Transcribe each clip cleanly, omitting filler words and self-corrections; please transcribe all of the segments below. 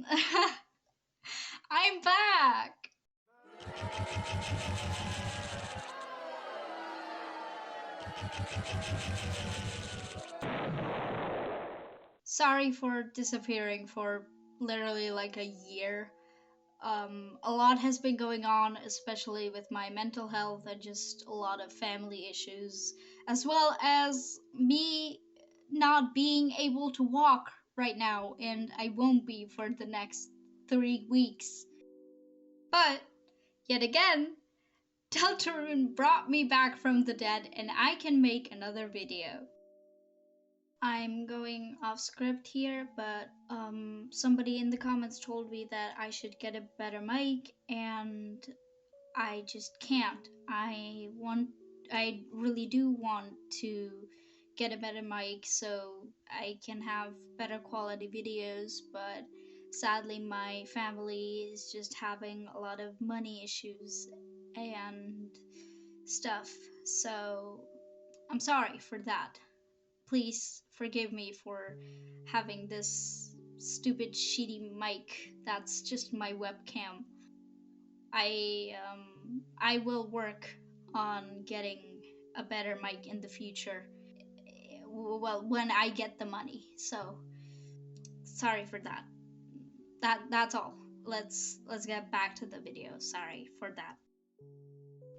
everyone! I'm back! Sorry for disappearing for literally like a year. A lot has been going on, especially with my mental health and just a lot of family issues, as well as me not being able to walk right now, and I won't be for the next 3 weeks. But, yet again, Deltarune brought me back from the dead, and I can make another video. I'm going off script here, but somebody in the comments told me that I should get a better mic, and I just can't. I really do want to get a better mic so I can have better quality videos, but sadly my family is just having a lot of money issues and stuff, so I'm sorry for that. Please forgive me for having this stupid shitty mic that's just my webcam. I will work on getting a better mic in the future. Well, when I get the money. So sorry for that. That's all. Let's get back to the video. Sorry for that.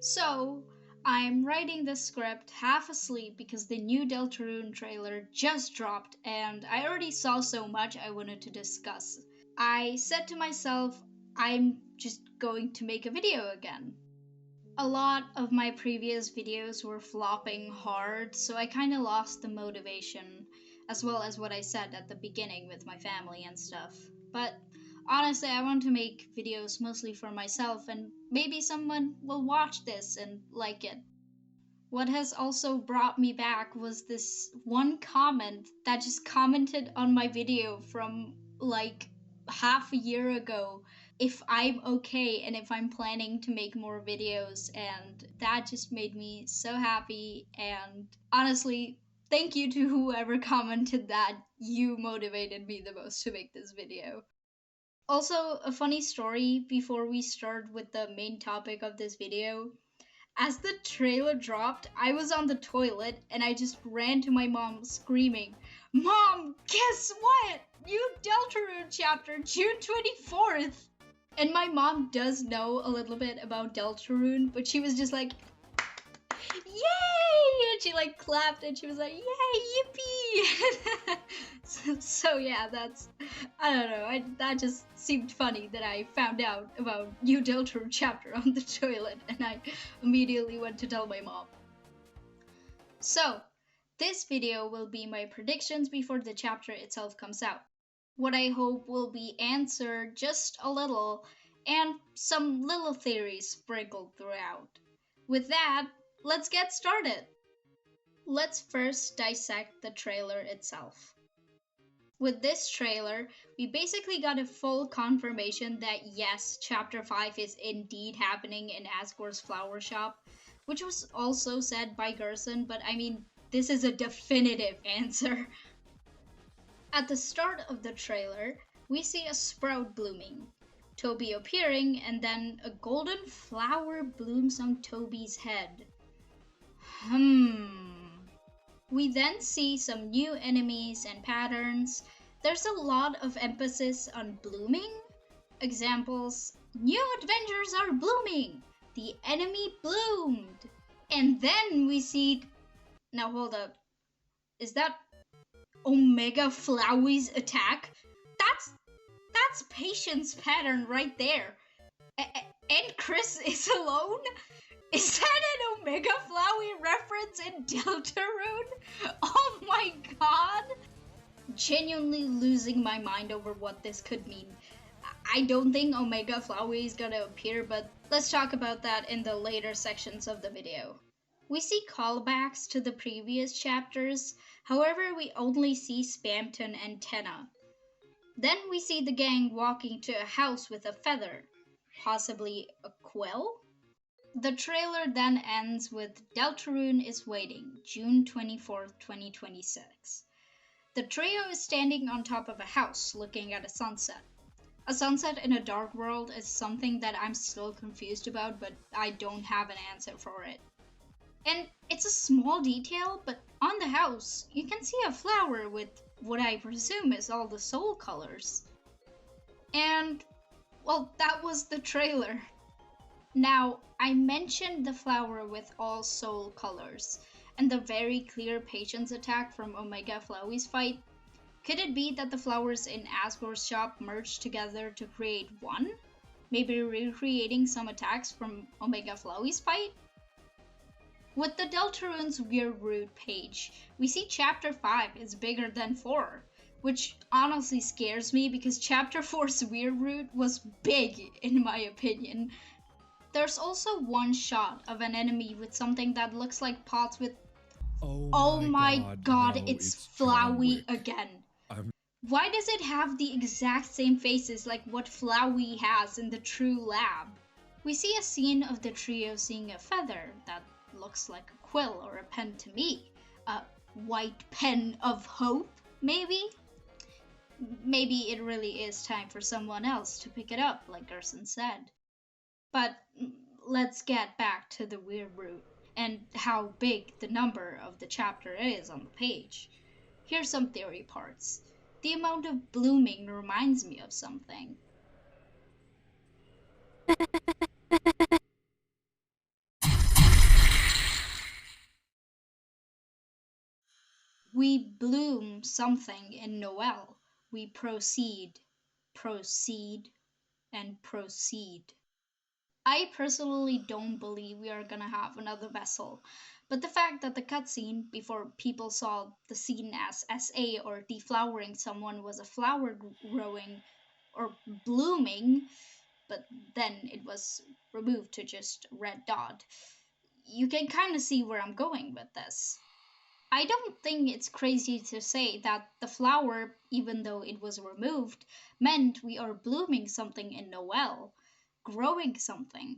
So I'm writing the script half asleep because the new Deltarune trailer just dropped and I already saw so much I wanted to discuss. I said to myself, I'm just going to make a video again. A lot of my previous videos were flopping hard, so I kind of lost the motivation, as well as what I said at the beginning with my family and stuff. But honestly, I want to make videos mostly for myself, and maybe someone will watch this and like it. What has also brought me back was this one comment that just commented on my video from like half a year ago if I'm okay and if I'm planning to make more videos, and that just made me so happy. And honestly, thank you to whoever commented that. You motivated me the most to make this video. Also, a funny story before we start with the main topic of this video. As the trailer dropped, I was on the toilet and I just ran to my mom screaming, "Mom, guess what? New Deltarune chapter, June 24th!" And my mom does know a little bit about Deltarune, but she was just like, "Yay!" And she like clapped and she was like, "Yay, yippee!" so yeah, that's, I don't know, that just seemed funny that I found out about new Deltarune chapter on the toilet and I immediately went to tell my mom. So, this video will be my predictions before the chapter itself comes out. What I hope will be answered just a little, and some little theories sprinkled throughout. With that, let's get started! Let's first dissect the trailer itself. With this trailer, we basically got a full confirmation that yes, Chapter 5 is indeed happening in Asgore's flower shop, which was also said by Gerson, but I mean, this is a definitive answer. At the start of the trailer, we see a sprout blooming, Toby appearing, and then a golden flower blooms on Toby's head. We then see some new enemies and patterns. There's a lot of emphasis on blooming. Examples: new adventures are blooming, the enemy bloomed. And then we see, now hold up, is that Omega Flowey's attack? That's Patience pattern right there. And Chris is alone? Is that an Omega Flowey reference in Deltarune? Oh my god! Genuinely losing my mind over what this could mean. I don't think Omega Flowey is gonna appear, but let's talk about that in the later sections of the video. We see callbacks to the previous chapters, however we only see Spamton and Tenna. Then we see the gang walking to a house with a feather, possibly a quill? The trailer then ends with Deltarune is waiting, June 24th, 2026. The trio is standing on top of a house looking at a sunset. A sunset in a dark world is something that I'm still confused about, but I don't have an answer for it. And it's a small detail, but on the house, you can see a flower with what I presume is all the soul colors. And, well, that was the trailer. Now, I mentioned the flower with all soul colors, and the very clear patience attack from Omega Flowey's fight. Could it be that the flowers in Asgore's shop merged together to create one? Maybe recreating some attacks from Omega Flowey's fight? With the Deltarune's Weird Root page, we see Chapter 5 is bigger than 4, which honestly scares me because Chapter 4's Weird Root was big in my opinion. There's also one shot of an enemy with something that looks like pots with... Oh my god, no, it's John Flowey Wick. again. I'm Why does it have the exact same faces like what Flowey has in the True Lab? We see a scene of the trio seeing a feather that looks like a quill or a pen to me. A white pen of hope, maybe? Maybe it really is time for someone else to pick it up, like Gerson said. But let's get back to the Weird Root and how big the number of the chapter is on the page. Here's some theory parts. The amount of blooming reminds me of something. We bloom something in Noel. We proceed, and proceed. I personally don't believe we are gonna have another vessel, but the fact that the cutscene before people saw the scene as SA or deflowering someone was a flower growing or blooming, but then it was removed to just red dot. You can kind of see where I'm going with this. I don't think it's crazy to say that the flower, even though it was removed, meant we are blooming something in Noel, growing something.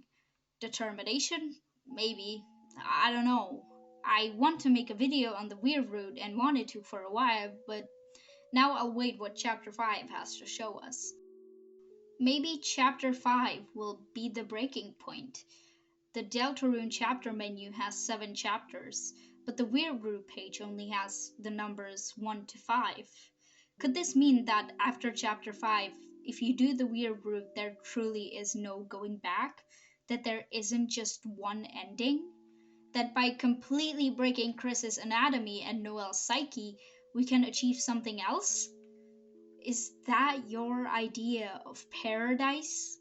Determination? Maybe. I don't know. I want to make a video on the Weird Root and wanted to for a while, but now I'll wait what Chapter 5 has to show us. Maybe Chapter 5 will be the breaking point. The Deltarune chapter menu has 7 chapters, but the Weird Root page only has the numbers 1 to 5. Could this mean that after Chapter 5, if you do the Weird Root, there truly is no going back? That there isn't just one ending? That by completely breaking Chris's anatomy and Noel's psyche, we can achieve something else? Is that your idea of paradise?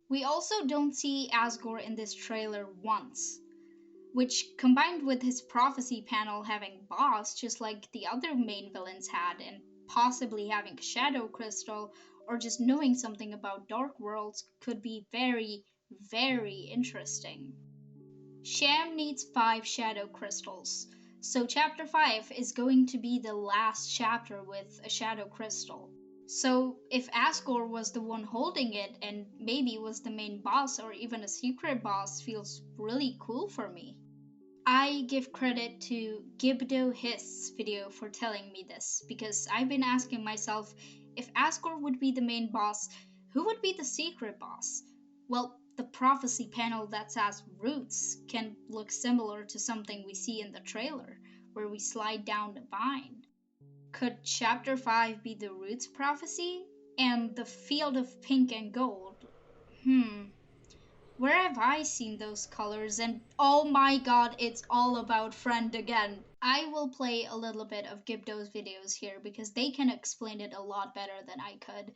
We also don't see Asgore in this trailer once, which combined with his prophecy panel having boss just like the other main villains had, and possibly having a shadow crystal or just knowing something about dark worlds could be very, very interesting. Sham needs 5 shadow crystals, so chapter 5 is going to be the last chapter with a shadow crystal. So if Asgore was the one holding it and maybe was the main boss or even a secret boss feels really cool for me. I give credit to Gibdo Hysts' video for telling me this, because I've been asking myself, if Asgore would be the main boss, who would be the secret boss? Well, the prophecy panel that says roots can look similar to something we see in the trailer, where we slide down the vine. Could Chapter 5 be the roots prophecy? And the field of pink and gold? Where have I seen those colors? And oh my god, it's all about friend again. I will play a little bit of Gibdo's videos here because they can explain it a lot better than I could.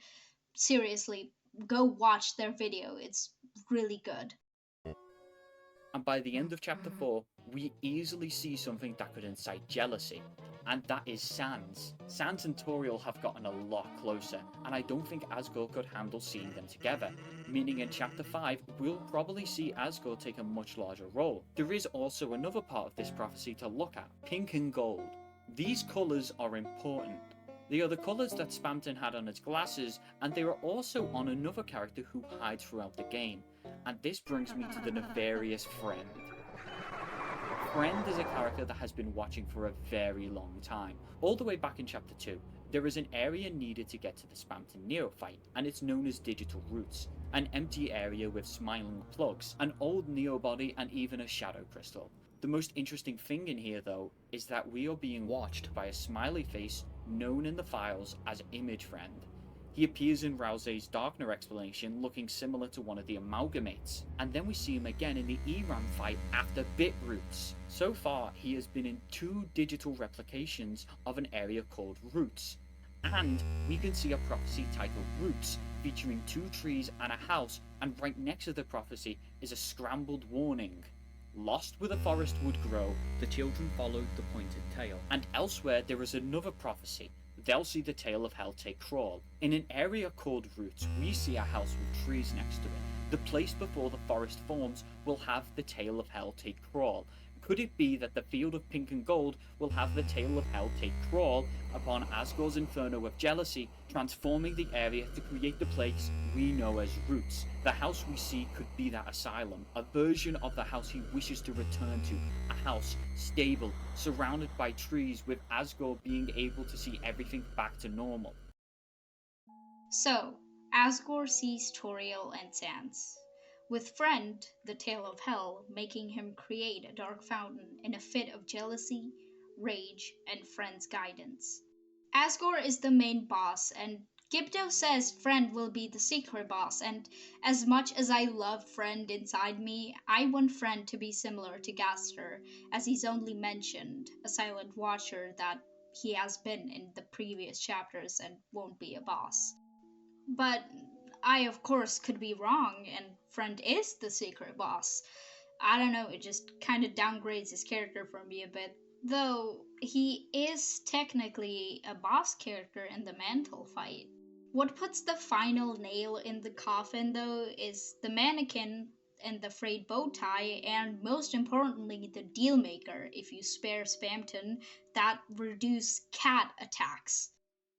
Seriously, go watch their video, it's really good. And by the end of chapter 4, we easily see something that could incite jealousy, and that is Sans. Sans and Toriel have gotten a lot closer, and I don't think Asgore could handle seeing them together, meaning in chapter 5, we'll probably see Asgore take a much larger role. There is also another part of this prophecy to look at, pink and gold. These colours are important. They are the colours that Spamton had on his glasses, and they are also on another character who hides throughout the game. And this brings me to the nefarious Friend. Friend is a character that has been watching for a very long time. All the way back in chapter 2, There is an area needed to get to the Spamton Neophyte, and it's known as Digital Roots, an empty area with smiling plugs, an old Neobody, and even a Shadow Crystal. The most interesting thing in here, though, is that we are being watched by a smiley face known in the files as Image Friend. He appears in Rousey's Darkner explanation looking similar to one of the Amalgamates, and then we see him again in the ERAM fight after Bit Roots. So far, he has been in 2 digital replications of an area called Roots, and we can see a prophecy titled Roots, featuring 2 trees and a house, and right next to the prophecy is a scrambled warning. Lost where the forest would grow, the children followed the pointed tail. And elsewhere there is another prophecy. They'll see the tail of hell take crawl. In an area called Roots, we see a house with trees next to it. The place before the forest forms will have the tail of hell take crawl. Could it be that the field of pink and gold will have the tail of hell take crawl upon Asgore's inferno of jealousy, transforming the area to create the place we know as Roots? The house we see could be that asylum, a version of the house he wishes to return to, a house stable, surrounded by trees, with Asgore being able to see everything back to normal. So, Asgore sees Toriel and Sans, with Friend, the Tail of Hell, making him create a dark fountain in a fit of jealousy, rage, and Friend's guidance. Asgore is the main boss, and Gibdo says Friend will be the secret boss, and as much as I love Friend inside me, I want Friend to be similar to Gaster, as he's only mentioned a silent watcher that he has been in the previous chapters and won't be a boss. But I, of course, could be wrong, and Friend is the secret boss. I don't know, it just kind of downgrades his character for me a bit. Though he is technically a boss character in the Mantle fight. What puts the final nail in the coffin, though, is the mannequin and the frayed bow tie, and most importantly, the deal maker, if you spare Spamton, that reduce cat attacks.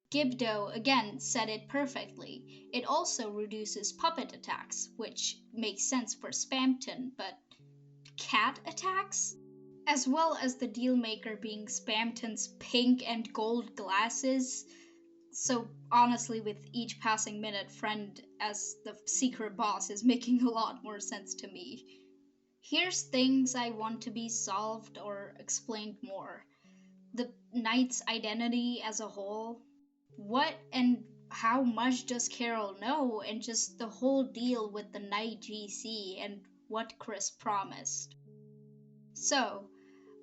Gibdo again said it perfectly. It also reduces puppet attacks, which makes sense for Spamton, but cat attacks? As well as the dealmaker being Spamton's pink and gold glasses. So honestly, with each passing minute, Friend as the secret boss is making a lot more sense to me. Here's things I want to be solved or explained more. The knight's identity as a whole. What and how much does Carol know, and just the whole deal with the Knight GC and what Chris promised. So,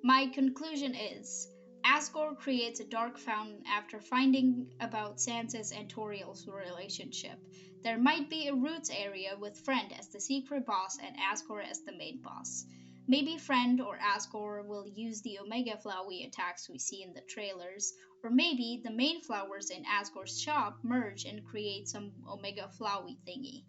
my conclusion is Asgore creates a dark fountain after finding about Sansa's and Toriel's relationship. There might be a Roots area with Friend as the secret boss and Asgore as the main boss. Maybe Friend or Asgore will use the Omega Flowey attacks we see in the trailers, or maybe the main flowers in Asgore's shop merge and create some Omega Flowey thingy.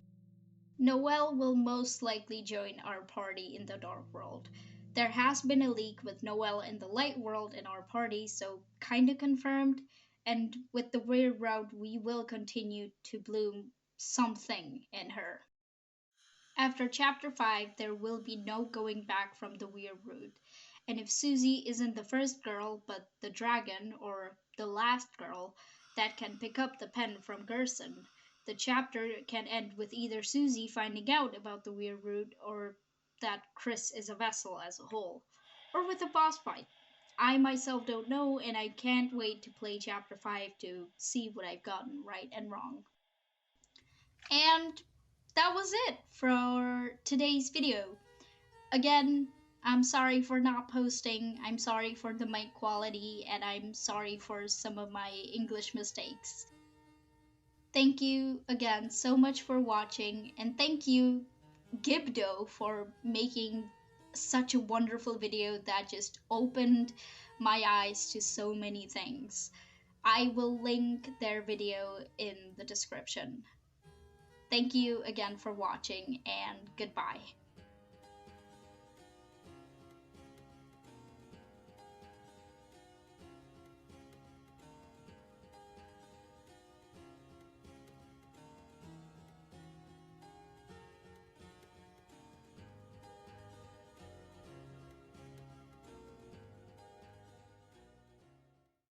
Noelle will most likely join our party in the Dark World. There has been a leak with Noelle in the Light World in our party, so kinda confirmed. And with the Weird Route, we will continue to bloom something in her. After chapter 5, there will be no going back from the Weird Route. And if Susie isn't the first girl, but the dragon, or the last girl, that can pick up the pen from Gerson, the chapter can end with either Susie finding out about the Weird Route, or that Chris is a vessel as a whole, or with a boss fight. I myself don't know, and I can't wait to play chapter 5 to see what I've gotten right and wrong. And that was it for today's video. Again, I'm sorry for not posting, I'm sorry for the mic quality, and I'm sorry for some of my English mistakes. Thank you again so much for watching, and thank you, Gibdo, for making such a wonderful video that just opened my eyes to so many things. I will link their video in the description. Thank you again for watching, and goodbye.